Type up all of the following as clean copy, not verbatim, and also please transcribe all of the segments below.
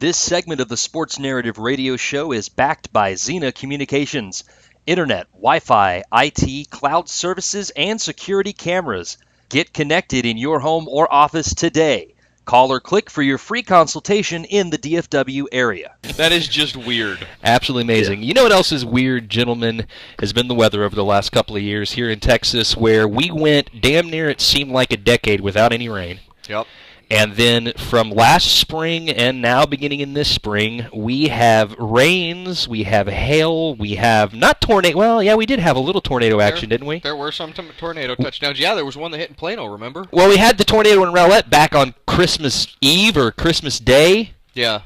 This segment of the Sports Narrative Radio Show is backed by Xena Communications. Internet, Wi-Fi, IT, cloud services, and security cameras. Get connected in your home or office today. Call or click for your free consultation in the DFW area. That is just weird. Absolutely amazing. You know what else is weird, gentlemen, has been the weather over the last couple of years here in Texas, where we went damn near, it seemed like a decade without any rain. Yep. And then from last spring and now beginning in this spring, we have rains, we have hail, we have not tornado. Well, yeah, we did have a little tornado action, didn't we? There were some tornado touchdowns. Yeah, there was one that hit in Plano, remember? Well, we had the tornado in Rowlett back on Christmas Eve or Christmas Day. Yeah.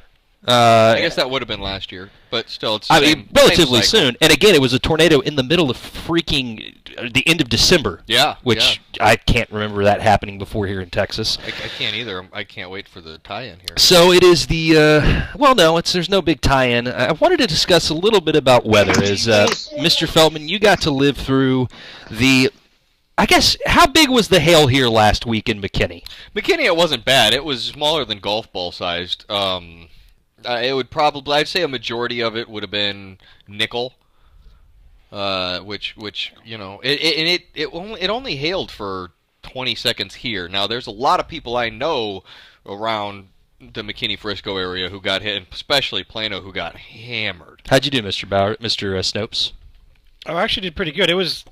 I guess that would have been last year, but still, it's relatively soon. And again, it was a tornado in the middle of freaking the end of December. Yeah, which I can't remember that happening before here in Texas. I can't either. I can't wait for the tie-in here. So it is the there's no big tie-in. I wanted to discuss a little bit about weather. As Mr. Feldman, you got to live through the. I guess, how big was the hail here last week in McKinney? McKinney, it wasn't bad. It was smaller than golf ball sized. It would probably, I'd say a majority of it would have been nickel, which you know, it only hailed for 20 seconds here. Now, there's a lot of people I know around the McKinney-Frisco area who got hit, and especially Plano, who got hammered. How'd you do, Mr. Snopes? I actually did pretty good. It was,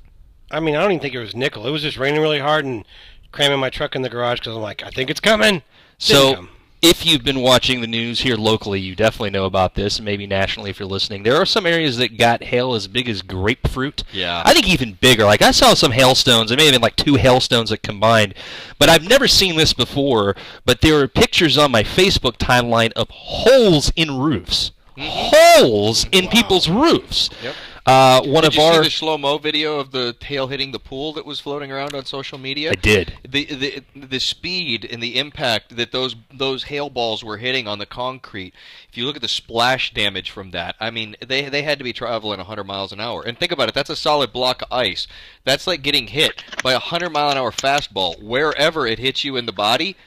I don't even think it was nickel. It was just raining really hard and cramming my truck in the garage because I'm like, I think it's coming. Didn't come. If you've been watching the news here locally, you definitely know about this, and maybe nationally if you're listening. There are some areas that got hail as big as grapefruit. Yeah. I think even bigger. Like, I saw some hailstones. It may have been like 2 hailstones that combined. But I've never seen this before. But there are pictures on my Facebook timeline of holes in roofs. Holes in people's roofs. Yep. Did you see the slow-mo video of the hail hitting the pool that was floating around on social media? I did. The speed and the impact that those hail balls were hitting on the concrete, if you look at the splash damage from that, I mean, they had to be traveling 100 miles an hour. And think about it, that's a solid block of ice. That's like getting hit by a 100-mile-an-hour fastball wherever it hits you in the body.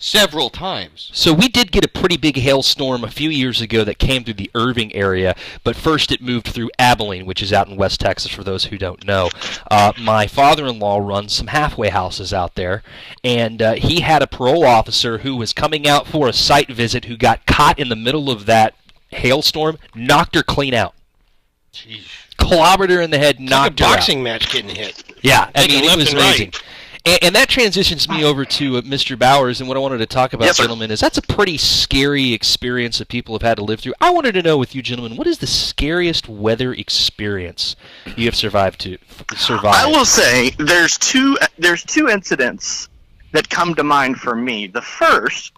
Several times. So we did get a pretty big hailstorm a few years ago that came through the Irving area, but first it moved through Abilene, which is out in West Texas, for those who don't know. My father-in-law runs some halfway houses out there, and he had a parole officer who was coming out for a site visit who got caught in the middle of that hailstorm, knocked her clean out. Jeez. Clobbered her in the head, knocked her out. Like a boxing match getting hit. Yeah, I mean, it was amazing. Right. And that transitions me over to Mr. Bowers, and what I wanted to talk about, gentlemen, is that's a pretty scary experience that people have had to live through. I wanted to know with you, gentlemen, what is the scariest weather experience you have survived? I will say there's two incidents that come to mind for me. The first,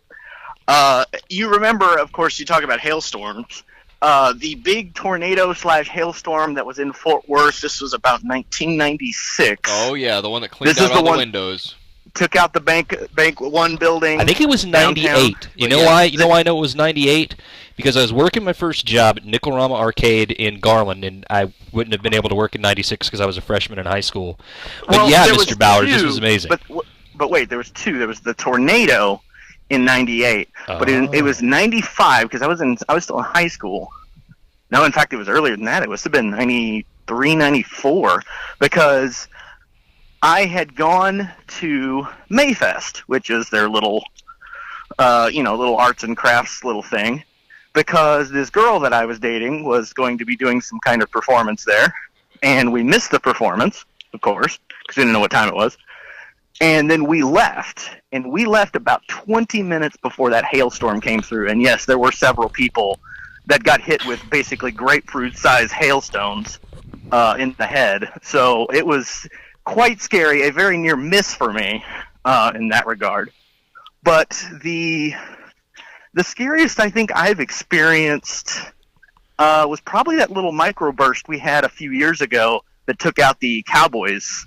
you remember, of course, you talk about hailstorms. The big tornado/hailstorm that was in Fort Worth, this was about 1996. Oh, yeah, the one that cleaned out all the windows. Took out the Bank One building. I think it was 98. You know why? You know why I know it was 98? Because I was working my first job at Nickel-Rama Arcade in Garland, and I wouldn't have been able to work in 96 because I was a freshman in high school. But yeah, Mr. Bowers, this was amazing. But wait, there was two. There was the tornado in 98, but it was 95 because I was still in high school. No, in fact, it was earlier than that. It must have been 93, 94, because I had gone to Mayfest, which is their little, little arts and crafts little thing, because this girl that I was dating was going to be doing some kind of performance there, and we missed the performance, of course, because we didn't know what time it was. And then we left about 20 minutes before that hailstorm came through. And yes, there were several people that got hit with basically grapefruit-sized hailstones in the head. So it was quite scary, a very near miss for me in that regard. But the scariest I think I've experienced was probably that little microburst we had a few years ago that took out the Cowboys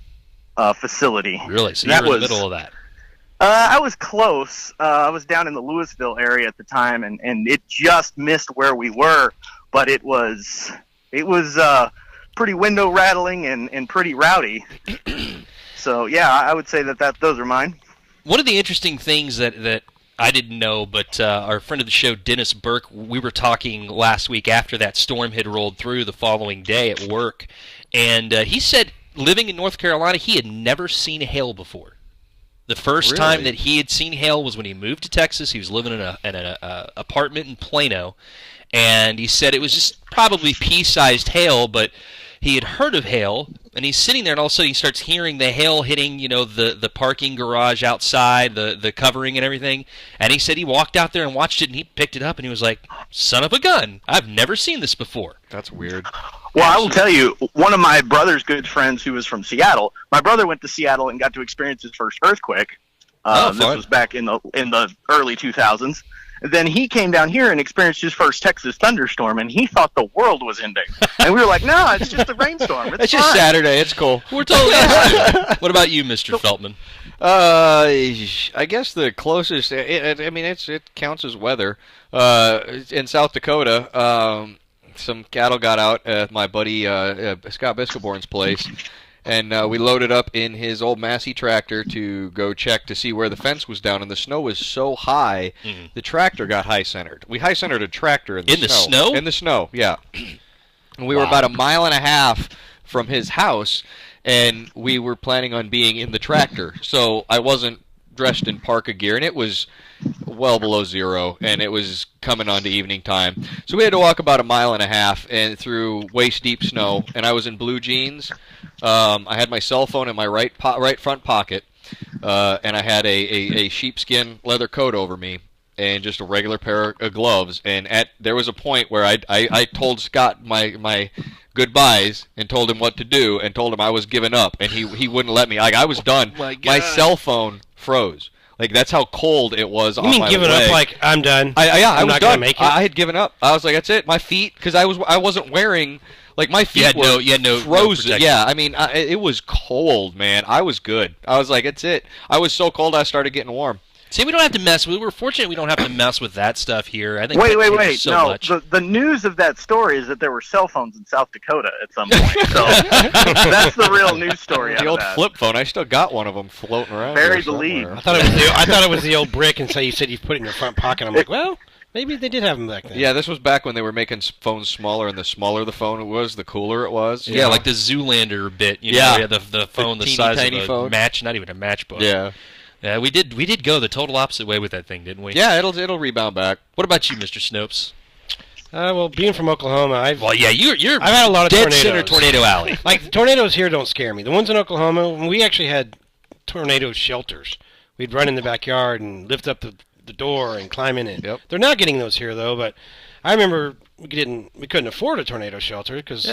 facility. Really? So you were in the middle of that? I was close. I was down in the Louisville area at the time, and it just missed where we were, but it was pretty window rattling and pretty rowdy. So yeah, I would say that those are mine. One of the interesting things that I didn't know, but our friend of the show, Dennis Burke, we were talking last week after that storm had rolled through the following day at work, and he said living in North Carolina, he had never seen hail before. The first time that he had seen hail was when he moved to Texas. He was living in an apartment in Plano, and he said it was just probably pea-sized hail, but he had heard of hail, and he's sitting there, and all of a sudden he starts hearing the hail hitting, the parking garage outside, the covering and everything. And he said he walked out there and watched it, and he picked it up, and he was like, son of a gun, I've never seen this before. That's weird. Well, I will tell you, one of my brother's good friends who was from Seattle, my brother went to Seattle and got to experience his first earthquake. This was back in the early 2000s. Then he came down here and experienced his first Texas thunderstorm, and he thought the world was ending. And we were like, no, it's just a rainstorm. It's just Saturday. It's cool. We're totally used. What about you, Mr. Feltman? I guess the closest, it counts as weather. In South Dakota, some cattle got out at my buddy Scott Biscaborn's place, and we loaded up in his old Massey tractor to go check to see where the fence was down, and the snow was so high, the tractor got high-centered. We high-centered a tractor in the snow. In the snow, yeah. And we were about 1.5 miles from his house, and we were planning on being in the tractor, so I wasn't dressed in parka gear, and it was well below zero, and it was coming on to evening time. So we had to walk about 1.5 miles and through waist-deep snow, and I was in blue jeans. I had my cell phone in my right front pocket, and I had a sheepskin leather coat over me, and just a regular pair of gloves. And there was a point where I told Scott my goodbyes and told him what to do, and told him I was giving up, and he wouldn't let me. Like, I was done. My cell phone froze. Like, that's how cold it was on my leg. You mean giving up like, I'm done? I was not done. Gonna make it? I had given up. I was like, that's it. My feet, because I wasn't wearing, like, my feet were frozen. No yeah, I mean, it was cold, man. I was good. I was like, that's it. I was so cold I started getting warm. See, we don't have to mess with. We're fortunate we don't have to mess with that stuff here. I think. Wait! So no, much. The news of that story is that there were cell phones in South Dakota at some point. So that's the real news story. The old flip phone. I still got one of them floating around. Buried the lead. I thought it was the old brick, and so you said you put it in your front pocket. I'm like, well, maybe they did have them back then. Yeah, this was back when they were making phones smaller, and the smaller the phone it was, the cooler it was. Yeah, like the Zoolander bit. Yeah, the phone the size of a phone. not even a matchbook. Yeah. Yeah, we did go the total opposite way with that thing, didn't we? Yeah, it'll rebound back. What about you, Mr. Snopes? Well, being from Oklahoma, I've you're had a lot of dead tornadoes. center tornado alley. Like, the tornadoes here don't scare me. The ones in Oklahoma, we actually had tornado shelters. We'd run in the backyard and lift up the door and climb in it. Yep. They're not getting those here though, but I remember we couldn't afford a tornado shelter because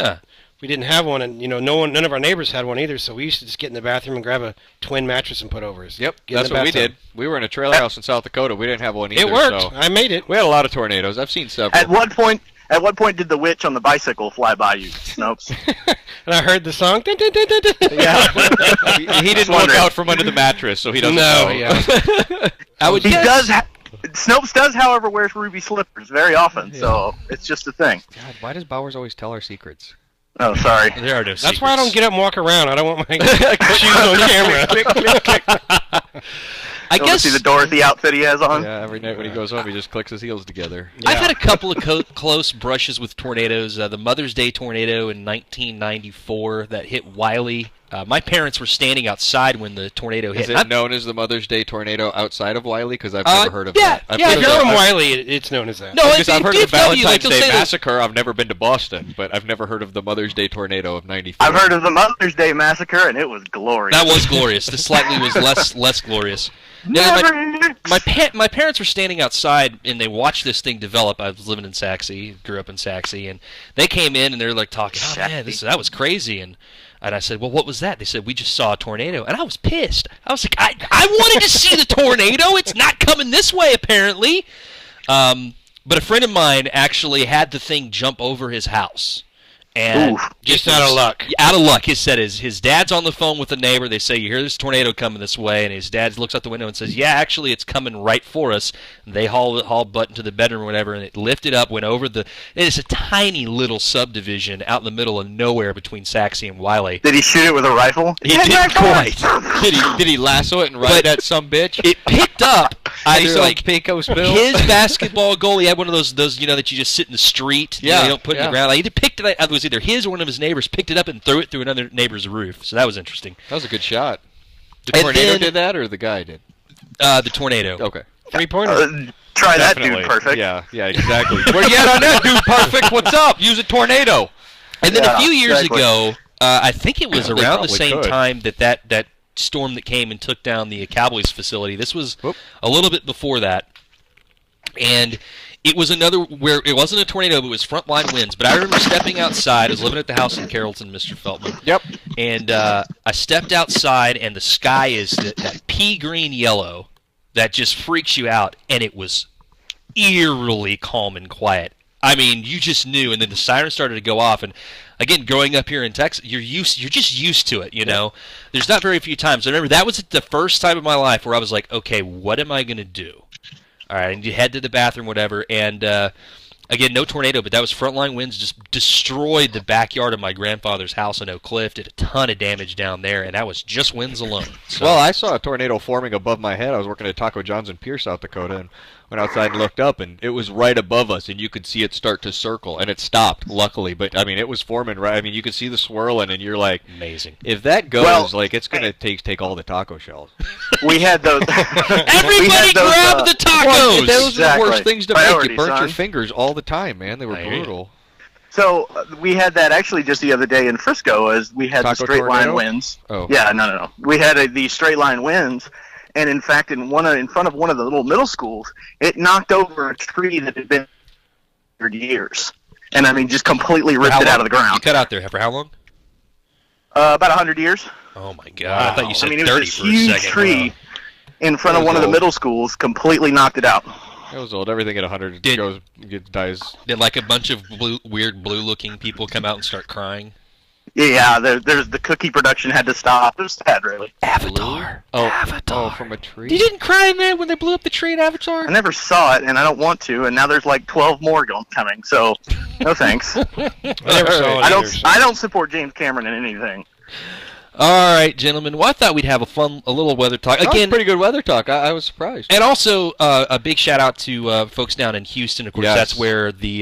we didn't have one, and none of our neighbors had one either. So we used to just get in the bathroom and grab a twin mattress and put over us. Yep, that's what we did. We were in a trailer house in South Dakota. We didn't have one either. It worked. So I made it. We had a lot of tornadoes. I've seen several. At what point did the witch on the bicycle fly by you, Snopes? And I heard the song. Yeah. He didn't look out from under the mattress, so he doesn't know. Yeah. Snopes does, however, wears ruby slippers very often, so it's just a thing. God, why does Bowers always tell our secrets? Oh, sorry. There are no secrets. That's why I don't get up and walk around. I don't want my shoes on camera. Click, click, click. I guess see the Dorothy outfit he has on. Yeah, every night when he goes home, he just clicks his heels together. I've had a couple of close brushes with tornadoes. The Mother's Day tornado in 1994 that hit Wiley. My parents were standing outside when the tornado hit. Is it known as the Mother's Day tornado outside of Wiley? Because I've never heard of that. If you're from Wiley, it's known as that. No, I've heard of the Valentine's Day say Massacre. I've never been to Boston, but I've never heard of the Mother's Day tornado of '94. I've heard of the Mother's Day Massacre, and it was glorious. That was glorious. This slightly was less glorious. No, my parents were standing outside, and they watched this thing develop. I was living in Saxe, grew up in Saxe, and they came in, and they were like talking, oh, man, that was crazy. And I said, well, what was that? They said, we just saw a tornado. And I was pissed. I was like, I wanted to see the tornado. It's not coming this way, apparently. But a friend of mine actually had the thing jump over his house. And just out of luck. Out of luck. He said his dad's on the phone with a neighbor. They say, you hear this tornado coming this way. And his dad looks out the window and says, yeah, actually, it's coming right for us. And they haul butt into the bedroom or whatever, and it lifted up, went over it is a tiny little subdivision out in the middle of nowhere between Saxe and Wiley. Did he shoot it with a rifle? He didn't quite. Did he lasso it and ride that some bitch? It picked up I used to like Pecos Bill. His basketball goal, he had one of those that you just sit in the street. Yeah, you don't put it in the ground. Like, he picked it. It was either his or one of his neighbors picked it up and threw it through another neighbor's roof. So that was interesting. That was a good shot. The tornado did that, or the guy did? The tornado. Okay. 3-pointer. Try Definitely. that, dude. Perfect. Yeah, exactly. Where you at on that, dude? Perfect. What's up? Use a tornado. And then a few years ago, I think it was They around the probably same could. time that storm that came and took down the Cowboys facility. This was a little bit before that. And it was another where it wasn't a tornado, but it was frontline winds. But I remember stepping outside. I was living at the house in Carrollton, Mr. Feltman. Yep. And I stepped outside, and the sky is that pea green yellow that just freaks you out. And it was eerily calm and quiet. I mean, you just knew. And then the siren started to go off. And again, growing up here in Texas, you're just used to it. You know, there's not very few times. I remember that was the first time in my life where I was like, okay, what am I gonna do? All right, and you head to the bathroom, whatever, and again, no tornado, but that was frontline winds, just destroyed the backyard of my grandfather's house in Oak Cliff, did a ton of damage down there, and that was just winds alone. So, Well, I saw a tornado forming above my head. I was working at Taco John's in Pierce, South Dakota, and went outside and looked up, and it was right above us, and you could see it start to circle, and it stopped, luckily, but, I mean, it was forming right, I mean, you could see the swirling, and you're like, amazing. if that goes, Well, like, it's going to take all the taco shells. We had those. Everybody grab the tacos! Those Exactly. are the worst things to make. Priority, You burnt your son. fingers all the time, man. They were I hear you. brutal. So we had that actually just the other day in Frisco, as we had Taco the straight line tornado? winds. Oh. Yeah, no. We had the straight line winds, and in fact, in front of one of the little middle schools, it knocked over a tree that had been 100 years, and I mean, just completely ripped it out of the You ground. cut out there for how long? About 100 years. Oh my God! I thought you said I mean, it 30 was this for a huge second. tree in front That of was one of the old. middle schools, completely knocked it out. It was old. Everything at 100 dies. Did like a bunch of weird blue-looking people come out and start crying? Yeah, there's the cookie production had to stop. It was sad, really. Avatar. Oh, from a tree? You didn't cry, man, when they blew up the tree in Avatar? I never saw it, and I don't want to. And now there's like 12 more coming. So, no thanks. I never saw it either, so. I don't support James Cameron in anything. All right, gentlemen. Well, I thought we'd have a little weather talk That was again. pretty good weather talk. I was surprised. And also a big shout out to folks down in Houston. Of course, Yes. that's where the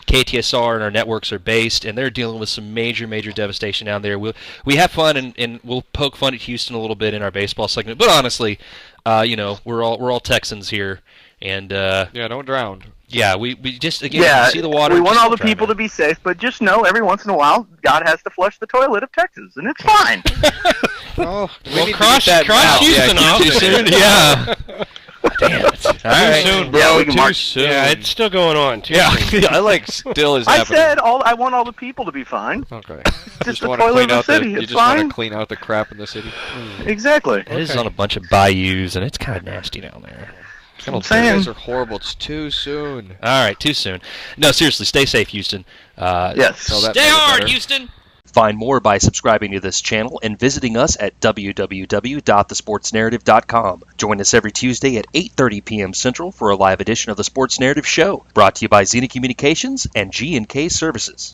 KTSR and our networks are based, and they're dealing with some major devastation down there. We have fun, and we'll poke fun at Houston a little bit in our baseball segment. But honestly, we're all Texans here, and Yeah, don't drown. yeah, we just again Yeah, see the water. we want just all the don't drown people in to it. be safe, but just know every once in a while, God has to flush the toilet of Texas, and it's fine. Oh, Well, cross Houston off. Too soon. Yeah. Damn it. All right. soon, bro. Yeah, we can Too march. soon. Yeah, it's still going on, too. Yeah, I like still is I happening. said I want all the people to be fine. Okay. Just Just the want to toilet clean of out the city. you It's just want fine. to clean out the crap in the city. Exactly. It is on a bunch of bayous, and it's kind of nasty down there. I'm You saying. guys are horrible. It's too soon. All right, too soon. No, seriously, stay safe, Houston. Yes. So that Stay made it hard, better. Houston. Find more by subscribing to this channel and visiting us at www.thesportsnarrative.com. Join us every Tuesday at 8:30 p.m. Central for a live edition of the Sports Narrative Show, brought to you by Xena Communications and G&K Services.